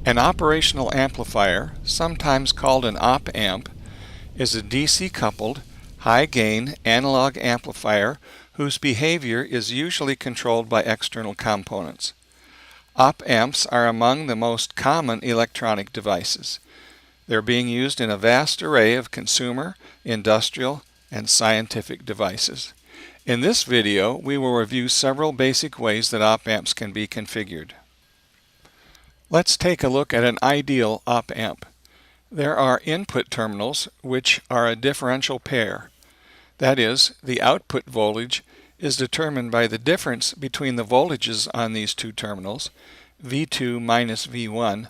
An operational amplifier, sometimes called an op-amp, is a DC-coupled, high-gain analog amplifier whose behavior is usually controlled by external components. Op-amps are among the most common electronic devices. They're being used in a vast array of consumer, industrial, and scientific devices. In this video, we will review several basic ways that op-amps can be configured. Let's take a look at an ideal op-amp. There are input terminals, which are a differential pair. That is, the output voltage is determined by the difference between the voltages on these two terminals, V2 minus V1,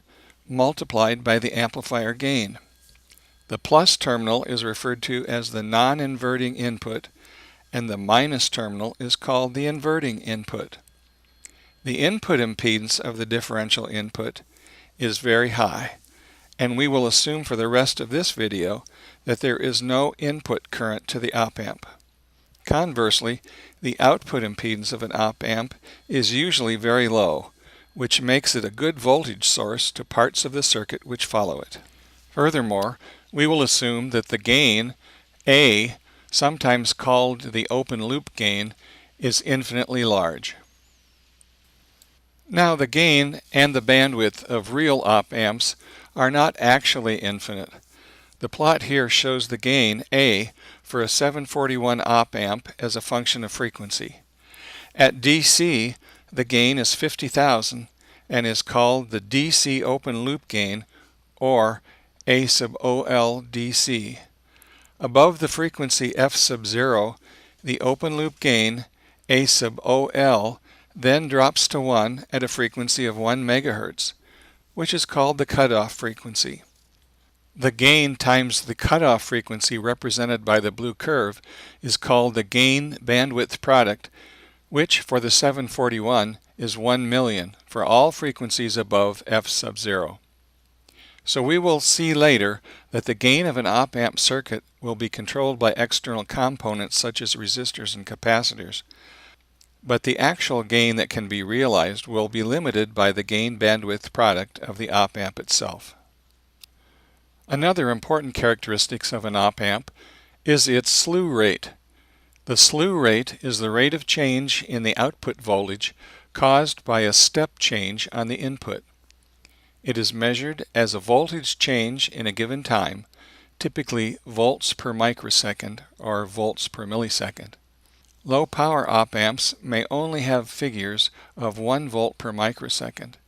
multiplied by the amplifier gain. The plus terminal is referred to as the non-inverting input, and the minus terminal is called the inverting input. The input impedance of the differential input is very high, and we will assume for the rest of this video that there is no input current to the op-amp. Conversely, the output impedance of an op-amp is usually very low, which makes it a good voltage source to parts of the circuit which follow it. Furthermore, we will assume that the gain, A, sometimes called the open loop gain, is infinitely large. Now, the gain and the bandwidth of real op-amps are not actually infinite. The plot here shows the gain, A, for a 741 op-amp as a function of frequency. At DC, the gain is 50,000 and is called the DC open loop gain, or A sub OL DC. Above the frequency F sub 0, the open loop gain, A sub OL, then drops to 1 at a frequency of 1 MHz, which is called the cutoff frequency. The gain times the cutoff frequency represented by the blue curve is called the gain bandwidth product, which for the 741 is 1 million for all frequencies above F sub 0. So we will see later that the gain of an op-amp circuit will be controlled by external components such as resistors and capacitors. But the actual gain that can be realized will be limited by the gain bandwidth product of the op-amp itself. Another important characteristic of an op-amp is its slew rate. The slew rate is the rate of change in the output voltage caused by a step change on the input. It is measured as a voltage change in a given time, typically volts per microsecond or volts per millisecond. Low power op-amps may only have figures of 1 volt per microsecond,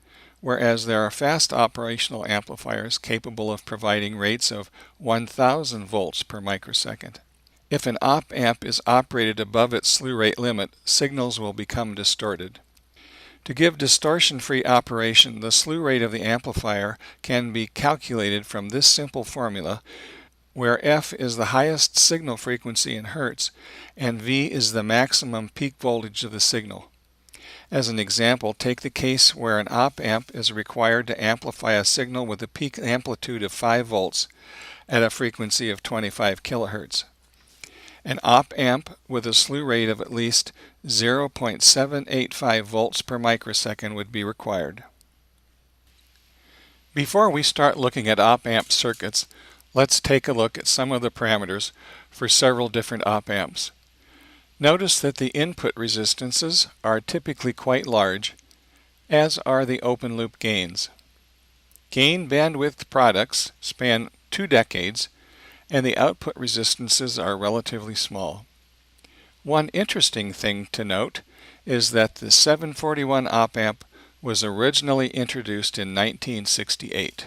whereas there are fast operational amplifiers capable of providing rates of 1000 volts per microsecond. If an op-amp is operated above its slew rate limit, signals will become distorted. To give distortion-free operation, the slew rate of the amplifier can be calculated from this simple formula, where F is the highest signal frequency in hertz and V is the maximum peak voltage of the signal. As an example, take the case where an op-amp is required to amplify a signal with a peak amplitude of 5 volts at a frequency of 25 kilohertz. An op-amp with a slew rate of at least 0.785 volts per microsecond would be required. Before we start looking at op-amp circuits, let's take a look at some of the parameters for several different op-amps. Notice that the input resistances are typically quite large, as are the open loop gains. Gain bandwidth products span 2 decades, and the output resistances are relatively small. One interesting thing to note is that the 741 op-amp was originally introduced in 1968.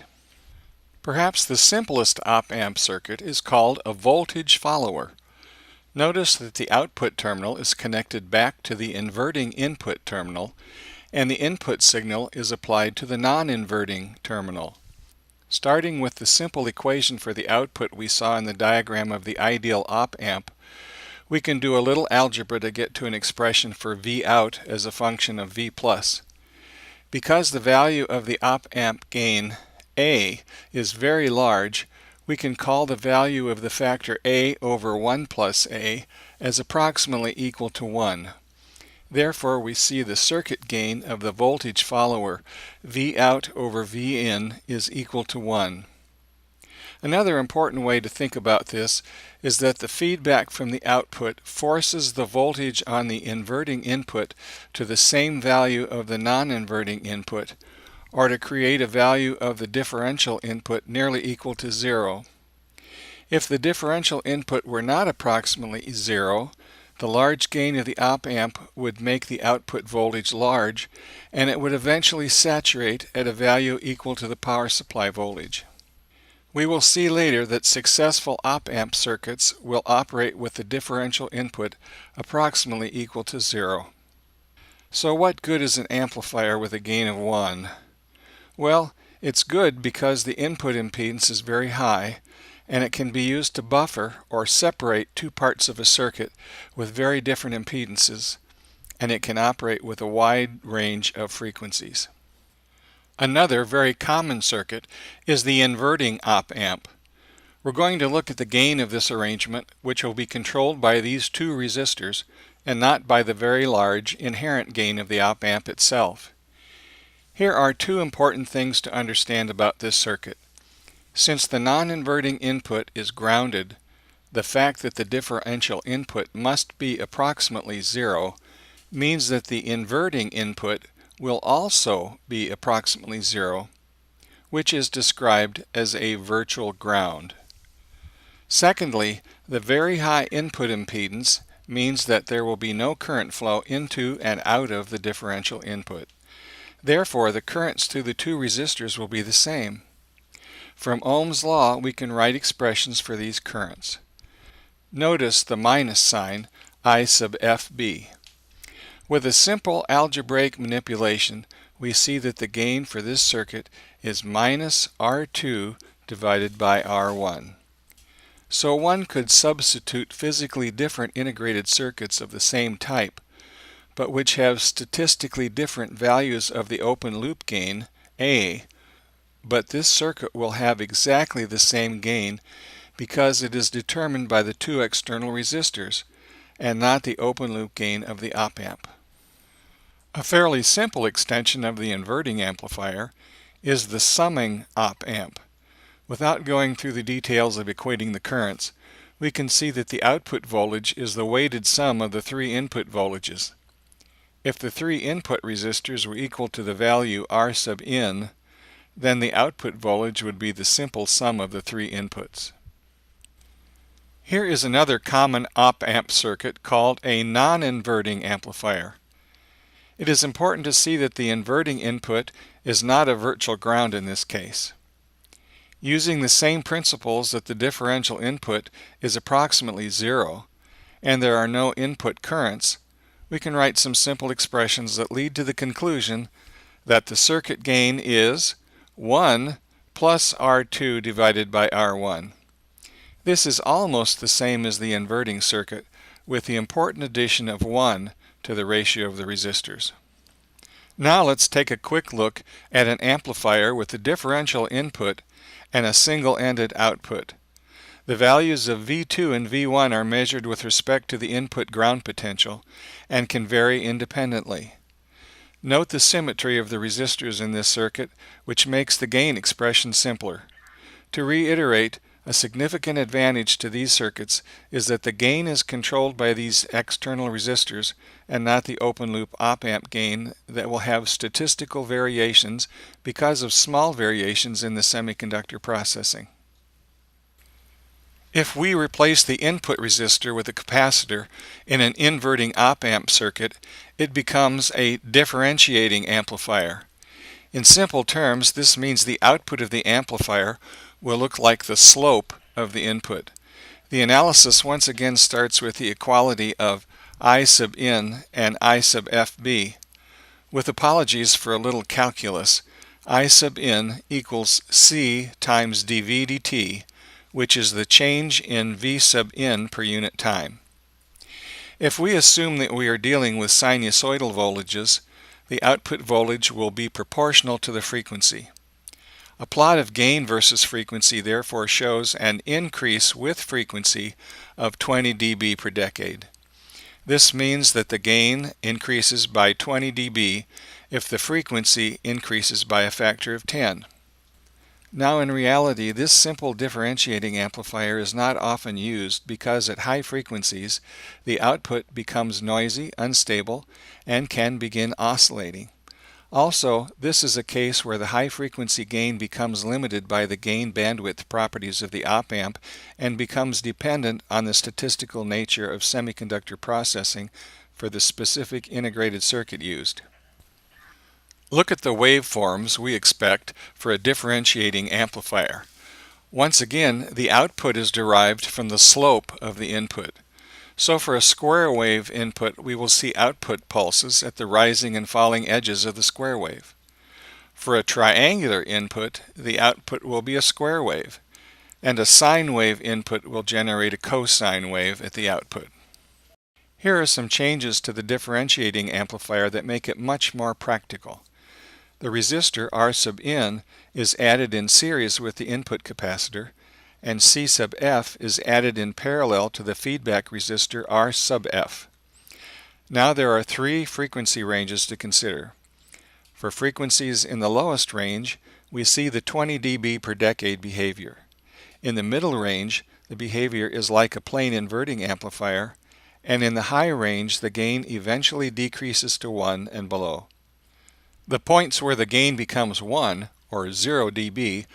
Perhaps the simplest op-amp circuit is called a voltage follower. Notice that the output terminal is connected back to the inverting input terminal, and the input signal is applied to the non-inverting terminal. Starting with the simple equation for the output we saw in the diagram of the ideal op-amp, we can do a little algebra to get to an expression for V out as a function of V plus. Because the value of the op-amp gain, A, is very large, we can call the value of the factor A over 1 plus A as approximately equal to 1. Therefore, we see the circuit gain of the voltage follower V out over V in is equal to 1. Another important way to think about this is that the feedback from the output forces the voltage on the inverting input to the same value of the non-inverting input, or to create a value of the differential input nearly equal to 0. If the differential input were not approximately 0, the large gain of the op-amp would make the output voltage large, and it would eventually saturate at a value equal to the power supply voltage. We will see later that successful op-amp circuits will operate with the differential input approximately equal to 0. So what good is an amplifier with a gain of 1? Well, it's good because the input impedance is very high, and it can be used to buffer or separate two parts of a circuit with very different impedances, and it can operate with a wide range of frequencies. Another very common circuit is the inverting op-amp. We're going to look at the gain of this arrangement, which will be controlled by these two resistors and not by the very large inherent gain of the op-amp itself. Here are two important things to understand about this circuit. Since the non-inverting input is grounded, the fact that the differential input must be approximately 0 means that the inverting input will also be approximately 0, which is described as a virtual ground. Secondly, the very high input impedance means that there will be no current flow into and out of the differential input. Therefore, the currents through the two resistors will be the same. From Ohm's law, we can write expressions for these currents. Notice the minus sign, I sub FB. With a simple algebraic manipulation, we see that the gain for this circuit is minus R2 divided by R1. So one could substitute physically different integrated circuits of the same type, but which have statistically different values of the open loop gain, A, but this circuit will have exactly the same gain because it is determined by the two external resistors and not the open loop gain of the op-amp. A fairly simple extension of the inverting amplifier is the summing op-amp. Without going through the details of equating the currents, we can see that the output voltage is the weighted sum of the three input voltages. If the three input resistors were equal to the value R sub in, then the output voltage would be the simple sum of the three inputs. Here is another common op-amp circuit called a non-inverting amplifier. It is important to see that the inverting input is not a virtual ground in this case. Using the same principles that the differential input is approximately 0 and there are no input currents, we can write some simple expressions that lead to the conclusion that the circuit gain is 1 plus R2 divided by R1. This is almost the same as the inverting circuit, with the important addition of 1 to the ratio of the resistors. Now let's take a quick look at an amplifier with a differential input and a single-ended output. The values of V2 and V1 are measured with respect to the input ground potential and can vary independently. Note the symmetry of the resistors in this circuit, which makes the gain expression simpler. To reiterate, a significant advantage to these circuits is that the gain is controlled by these external resistors and not the open loop op-amp gain that will have statistical variations because of small variations in the semiconductor processing. If we replace the input resistor with a capacitor in an inverting op-amp circuit, it becomes a differentiating amplifier. In simple terms, this means the output of the amplifier will look like the slope of the input. The analysis once again starts with the equality of I sub in and I sub FB. With apologies for a little calculus, I sub in equals C times dV dt, which is the change in V sub in per unit time. If we assume that we are dealing with sinusoidal voltages, the output voltage will be proportional to the frequency. A plot of gain versus frequency therefore shows an increase with frequency of 20 dB per decade. This means that the gain increases by 20 dB if the frequency increases by a factor of 10. Now in reality, this simple differentiating amplifier is not often used because at high frequencies the output becomes noisy, unstable, and can begin oscillating. Also, this is a case where the high frequency gain becomes limited by the gain bandwidth properties of the op-amp and becomes dependent on the statistical nature of semiconductor processing for the specific integrated circuit used. Look at the waveforms we expect for a differentiating amplifier. Once again, the output is derived from the slope of the input. So for a square wave input, we will see output pulses at the rising and falling edges of the square wave. For a triangular input, the output will be a square wave, and a sine wave input will generate a cosine wave at the output. Here are some changes to the differentiating amplifier that make it much more practical. The resistor R sub n is added in series with the input capacitor, and C sub f is added in parallel to the feedback resistor R sub f. Now there are three frequency ranges to consider. For frequencies in the lowest range, we see the 20 dB per decade behavior. In the middle range, the behavior is like a plane inverting amplifier, and in the high range, the gain eventually decreases to 1 and below. The points where the gain becomes 1, or 0 dB,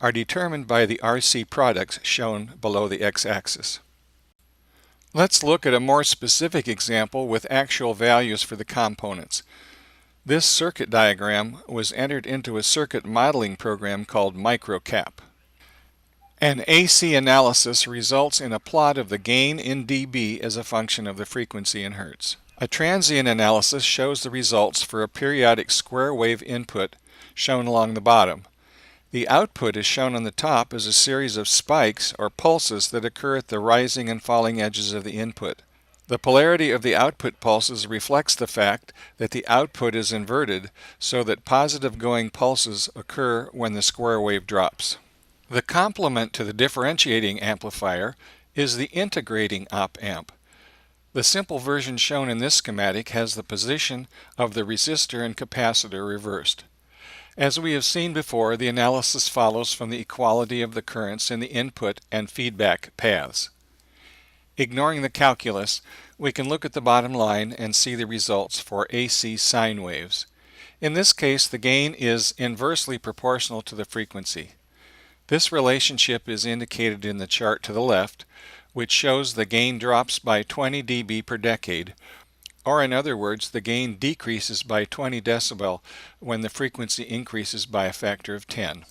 are determined by the RC products shown below the x-axis. Let's look at a more specific example with actual values for the components. This circuit diagram was entered into a circuit modeling program called MicroCap. An AC analysis results in a plot of the gain in dB as a function of the frequency in hertz. A transient analysis shows the results for a periodic square wave input shown along the bottom. The output is shown on the top as a series of spikes or pulses that occur at the rising and falling edges of the input. The polarity of the output pulses reflects the fact that the output is inverted so that positive going pulses occur when the square wave drops. The complement to the differentiating amplifier is the integrating op-amp. The simple version shown in this schematic has the position of the resistor and capacitor reversed. As we have seen before, the analysis follows from the equality of the currents in the input and feedback paths. Ignoring the calculus, we can look at the bottom line and see the results for AC sine waves. In this case, the gain is inversely proportional to the frequency. This relationship is indicated in the chart to the left, which shows the gain drops by 20 dB per decade, or in other words, the gain decreases by 20 decibel when the frequency increases by a factor of 10.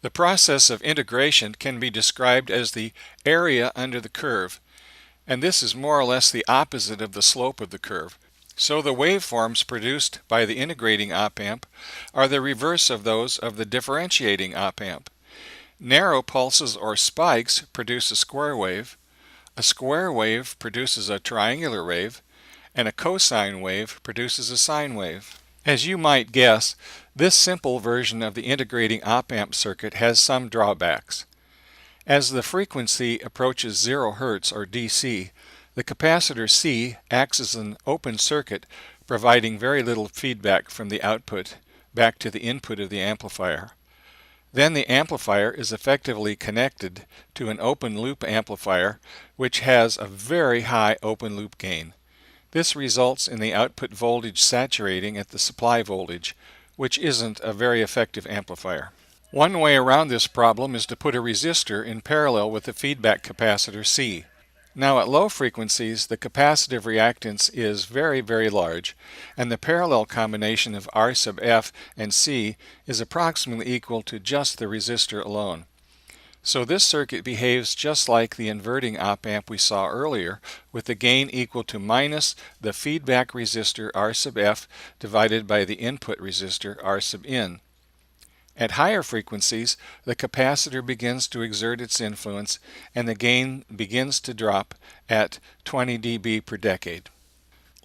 The process of integration can be described as the area under the curve, and this is more or less the opposite of the slope of the curve. So the waveforms produced by the integrating op-amp are the reverse of those of the differentiating op-amp. Narrow pulses or spikes produce a square wave produces a triangular wave, and a cosine wave produces a sine wave. As you might guess, this simple version of the integrating op-amp circuit has some drawbacks. As the frequency approaches 0 Hz or DC, the capacitor C acts as an open circuit, providing very little feedback from the output back to the input of the amplifier. Then the amplifier is effectively connected to an open loop amplifier, which has a very high open loop gain. This results in the output voltage saturating at the supply voltage, which isn't a very effective amplifier. One way around this problem is to put a resistor in parallel with the feedback capacitor C. Now at low frequencies, the capacitive reactance is very, very large, and the parallel combination of R sub F and C is approximately equal to just the resistor alone. So this circuit behaves just like the inverting op-amp we saw earlier, with the gain equal to minus the feedback resistor R sub F divided by the input resistor R sub N. At higher frequencies, the capacitor begins to exert its influence and the gain begins to drop at 20 dB per decade.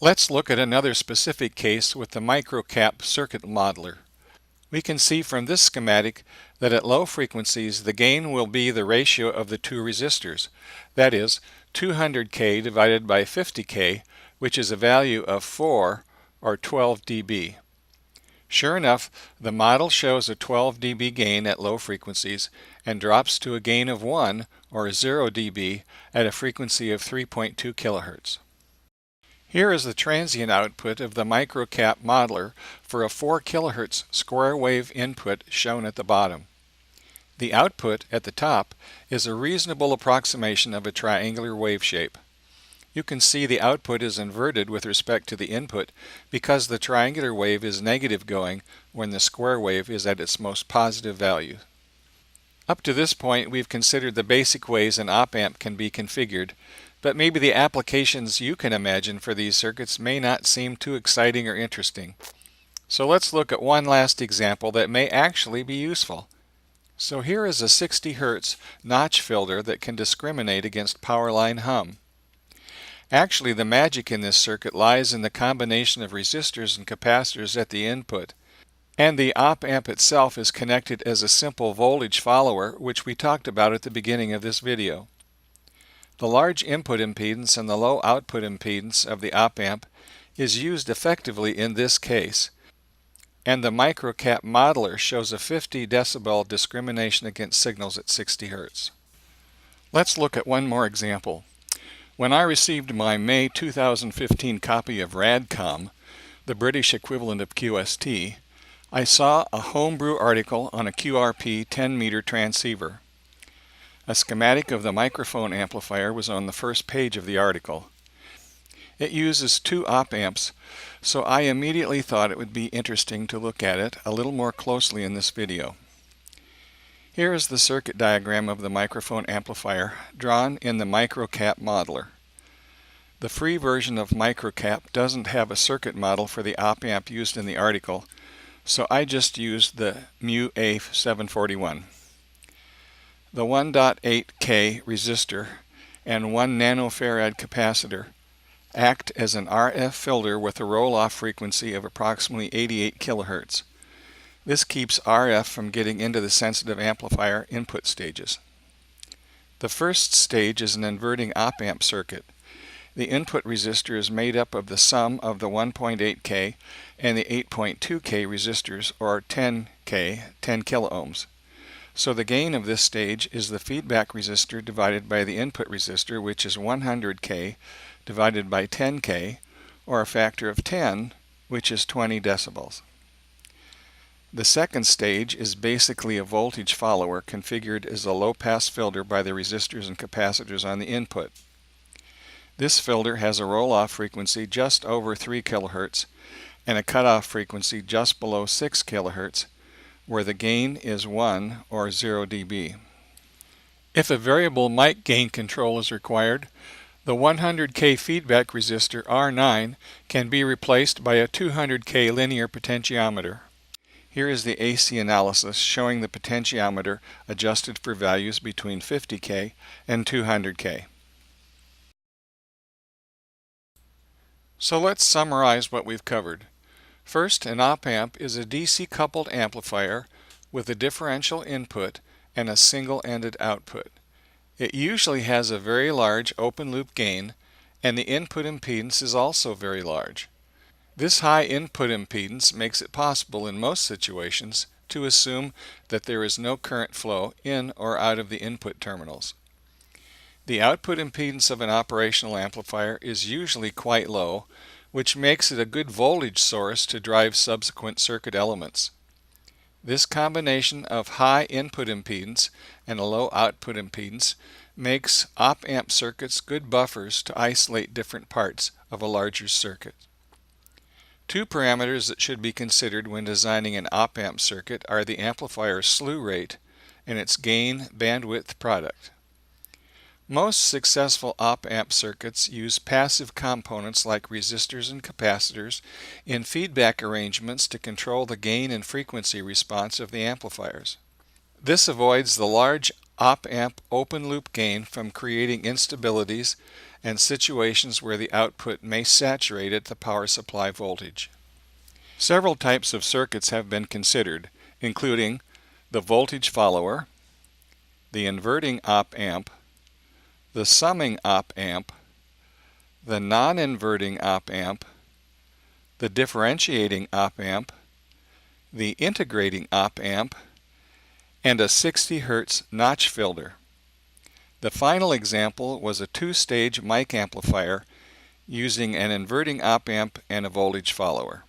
Let's look at another specific case with the MicroCap circuit modeler. We can see from this schematic that at low frequencies the gain will be the ratio of the two resistors, that is, 200K divided by 50K, which is a value of 4 or 12 dB. Sure enough, the model shows a 12 dB gain at low frequencies and drops to a gain of 1 or 0 dB at a frequency of 3.2 kHz. Here is the transient output of the microcap modeler for a 4 kHz square wave input shown at the bottom. The output at the top is a reasonable approximation of a triangular wave shape. You can see the output is inverted with respect to the input because the triangular wave is negative going when the square wave is at its most positive value. Up to this point, we've considered the basic ways an op-amp can be configured, but maybe the applications you can imagine for these circuits may not seem too exciting or interesting. So let's look at one last example that may actually be useful. So here is a 60 Hz notch filter that can discriminate against power line hum. Actually, the magic in this circuit lies in the combination of resistors and capacitors at the input, and the op-amp itself is connected as a simple voltage follower, which we talked about at the beginning of this video. The large input impedance and the low output impedance of the op-amp is used effectively in this case, and the microcap modeler shows a 50 decibel discrimination against signals at 60 Hz. Let's look at one more example. When I received my May 2015 copy of Radcom, the British equivalent of QST, I saw a homebrew article on a QRP 10-meter transceiver. A schematic of the microphone amplifier was on the first page of the article. It uses two op-amps, so I immediately thought it would be interesting to look at it a little more closely in this video. Here is the circuit diagram of the microphone amplifier drawn in the microcap modeler. The free version of microcap doesn't have a circuit model for the op-amp used in the article, so I just used the MU-A741. The 1.8K resistor and 1 nanofarad capacitor act as an RF filter with a roll-off frequency of approximately 88 kHz. This keeps RF from getting into the sensitive amplifier input stages. The first stage is an inverting op-amp circuit. The input resistor is made up of the sum of the 1.8K and the 8.2K resistors, or 10K, 10 kiloohms. So the gain of this stage is the feedback resistor divided by the input resistor, which is 100K divided by 10K, or a factor of 10, which is 20 decibels. The second stage is basically a voltage follower configured as a low-pass filter by the resistors and capacitors on the input. This filter has a roll-off frequency just over 3 kHz and a cutoff frequency just below 6 kHz, where the gain is 1 or 0 dB. If a variable mic gain control is required, the 100K feedback resistor R9 can be replaced by a 200K linear potentiometer. Here is the AC analysis showing the potentiometer adjusted for values between 50K and 200K. So let's summarize what we've covered. First, an op-amp is a DC-coupled amplifier with a differential input and a single-ended output. It usually has a very large open-loop gain, and the input impedance is also very large. This high input impedance makes it possible in most situations to assume that there is no current flow in or out of the input terminals. The output impedance of an operational amplifier is usually quite low, which makes it a good voltage source to drive subsequent circuit elements. This combination of high input impedance and a low output impedance makes op-amp circuits good buffers to isolate different parts of a larger circuit. Two parameters that should be considered when designing an op-amp circuit are the amplifier's slew rate and its gain bandwidth product. Most successful op-amp circuits use passive components like resistors and capacitors in feedback arrangements to control the gain and frequency response of the amplifiers. This avoids the large op-amp open-loop gain from creating instabilities and situations where the output may saturate at the power supply voltage. Several types of circuits have been considered, including the voltage follower, the inverting op amp, the summing op amp, the non-inverting op amp, the differentiating op amp, the integrating op amp, and a 60 Hz notch filter. The final example was a two-stage mic amplifier using an inverting op amp and a voltage follower.